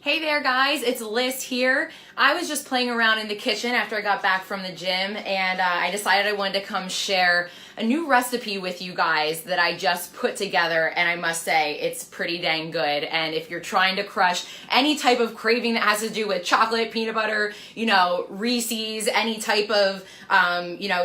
Hey there guys, it's Liz here. I was just playing around in the kitchen after I got back from the gym and I decided I wanted to come share a new recipe with you guys that I just put together, and I must say it's pretty dang good. And if you're trying to crush any type of craving that has to do with chocolate, peanut butter, Reese's, any type of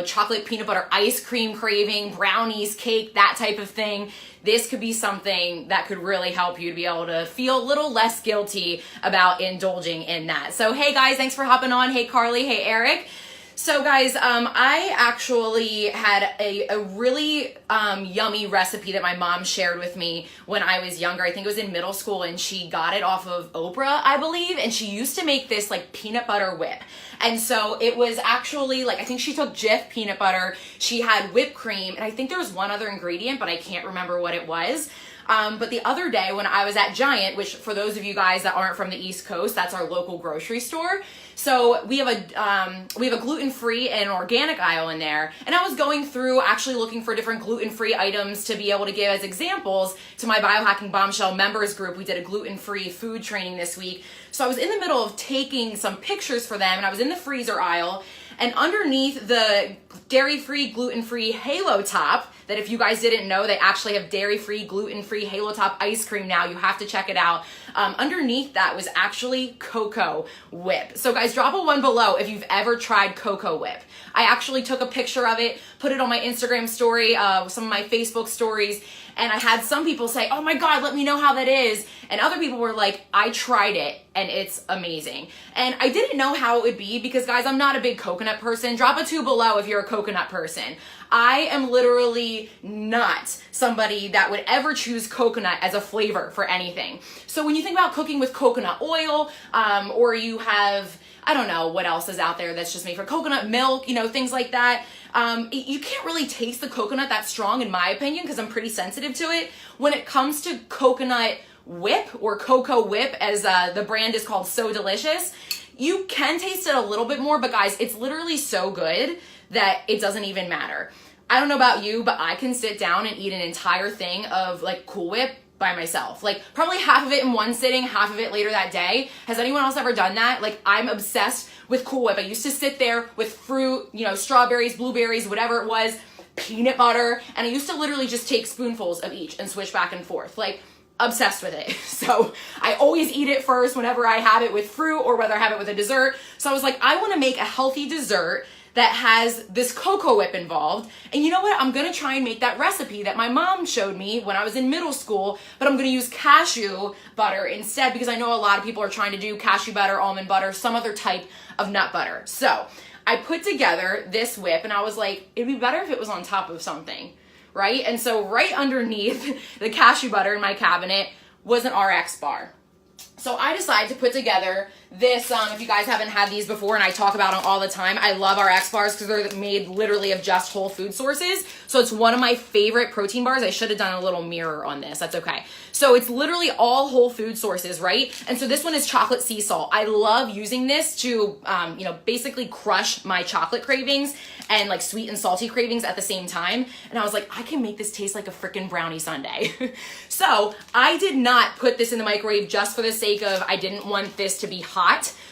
chocolate peanut butter ice cream craving, brownies, cake, that type of thing, this could be something that could really help you to be able to feel a little less guilty about indulging in that. So hey guys, thanks for hopping on. Hey Carly, hey Eric. So guys, I actually had a really yummy recipe that my mom shared with me when I was younger. I think it was in middle school, and she got it off of Oprah, I believe, and she used to make this like peanut butter whip. And so it was actually like, I think she took Jif peanut butter, she had whipped cream, and I think there was one other ingredient, but I can't remember what it was. But the other day when I was at Giant, which for those of you guys that aren't from the East Coast, that's our local grocery store. So we have a gluten-free and organic aisle in there. And I was going through actually looking for different gluten-free items to be able to give as examples to my Biohacking Bombshell members group. We did a gluten-free food training this week. So I was in the middle of taking some pictures for them, and I was in the freezer aisle, and underneath the dairy-free, gluten-free Halo Top, that if you guys didn't know, they actually have dairy-free, gluten-free Halo Top ice cream now. You have to check it out. Underneath that was actually Cocoa Whip. So guys, drop a 1 below if you've ever tried Cocoa Whip. I actually took a picture of it, put it on my Instagram story, some of my Facebook stories, and I had some people say, oh my God, let me know how that is. And other people were like, I tried it and it's amazing. And I didn't know how it would be because guys, I'm not a big coconut person. Drop a 2 below if you're a coconut person. I am literally not somebody that would ever choose coconut as a flavor for anything. So when you think about cooking with coconut oil, or you have, I don't know what else is out there that's just made for coconut milk, things like that. You can't really taste the coconut that strong, in my opinion, because I'm pretty sensitive to it. When it comes to coconut whip or Cocoa Whip, as the brand is called, So Delicious, you can taste it a little bit more, but guys, it's literally so good that it doesn't even matter. I don't know about you, but I can sit down and eat an entire thing of like Cool Whip by myself. Like probably half of it in one sitting, half of it later that day. Has anyone else ever done that? Like I'm obsessed with Cool Whip. I used to sit there with fruit, strawberries, blueberries, whatever it was, peanut butter, and I used to literally just take spoonfuls of each and switch back and forth. Like obsessed with it. So I always eat it first whenever I have it with fruit or whether I have it with a dessert. So I was like, I want to make a healthy dessert that has this Cocoa Whip involved. And you know what? I'm going to try and make that recipe that my mom showed me when I was in middle school, but I'm going to use cashew butter instead because I know a lot of people are trying to do cashew butter, almond butter, some other type of nut butter. So I put together this whip and I was like, it'd be better if it was on top of something, right? And so right underneath the cashew butter in my cabinet was an RX bar. So I decided to put together this, if you guys haven't had these before, and I talk about them all the time, I love RX bars because they're made literally of just whole food sources. So it's one of my favorite protein bars. I should have done a little mirror on this. That's okay. So it's literally all whole food sources, right? And so this one is chocolate sea salt. I love using this to, basically crush my chocolate cravings and like sweet and salty cravings at the same time. And I was like, I can make this taste like a freaking brownie sundae. So I did not put this in the microwave just for the sake of, I didn't want this to be hot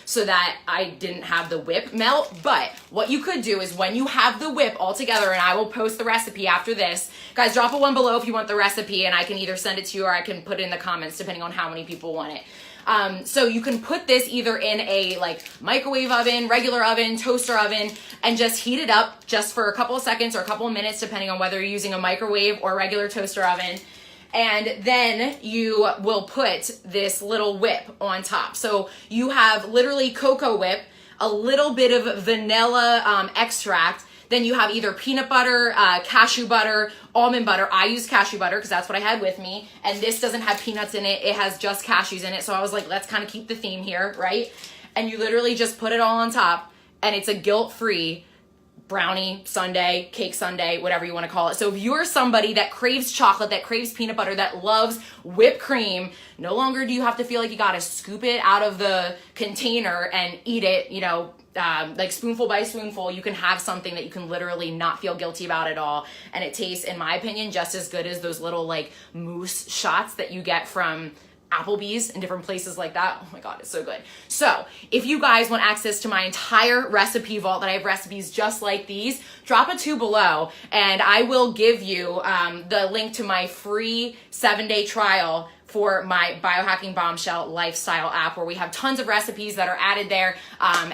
so that I didn't have the whip melt. But what you could do is when you have the whip all together, and I will post the recipe after this, guys, drop a 1 below if you want the recipe, and I can either send it to you or I can put it in the comments depending on how many people want it. So you can put this either in a like microwave oven, regular oven, toaster oven, and just heat it up just for a couple of seconds or a couple of minutes, depending on whether you're using a microwave or a regular toaster oven. And then you will put this little whip on top. So you have literally Cocoa Whip, a little bit of vanilla extract. Then you have either peanut butter, cashew butter, almond butter. I use cashew butter because that's what I had with me. And this doesn't have peanuts in it. It has just cashews in it. So I was like, let's kind of keep the theme here, right? And you literally just put it all on top, and it's a guilt-free brownie sundae, cake sundae, whatever you want to call it. So if you're somebody that craves chocolate, that craves peanut butter, that loves whipped cream, no longer do you have to feel like you got to scoop it out of the container and eat it, like spoonful by spoonful. You can have something that you can literally not feel guilty about at all. And it tastes, in my opinion, just as good as those little like mousse shots that you get from Applebee's and different places like that. Oh my God, it's so good. So if you guys want access to my entire recipe vault, that I have recipes just like these, drop a 2 below and I will give you the link to my free 7-day trial for my Biohacking Bombshell Lifestyle app, where we have tons of recipes that are added there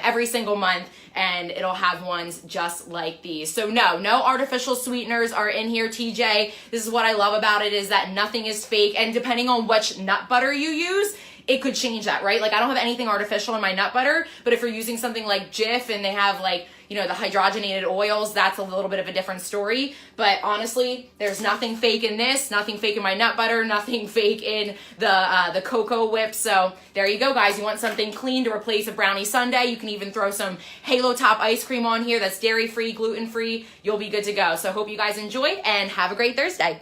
every single month, and it'll have ones just like these. So no artificial sweeteners are in here, TJ. This is what I love about it, is that nothing is fake, and depending on which nut butter you use, it could change that, right? Like I don't have anything artificial in my nut butter, but if you're using something like Jif and they have like, you know, the hydrogenated oils, that's a little bit of a different story. But honestly, there's nothing fake in this, nothing fake in my nut butter, nothing fake in the cocoa whip. So there you go, guys. You want something clean to replace a brownie sundae? You can even throw some Halo Top ice cream on here that's dairy-free, gluten-free. You'll be good to go. So hope you guys enjoy and have a great Thursday.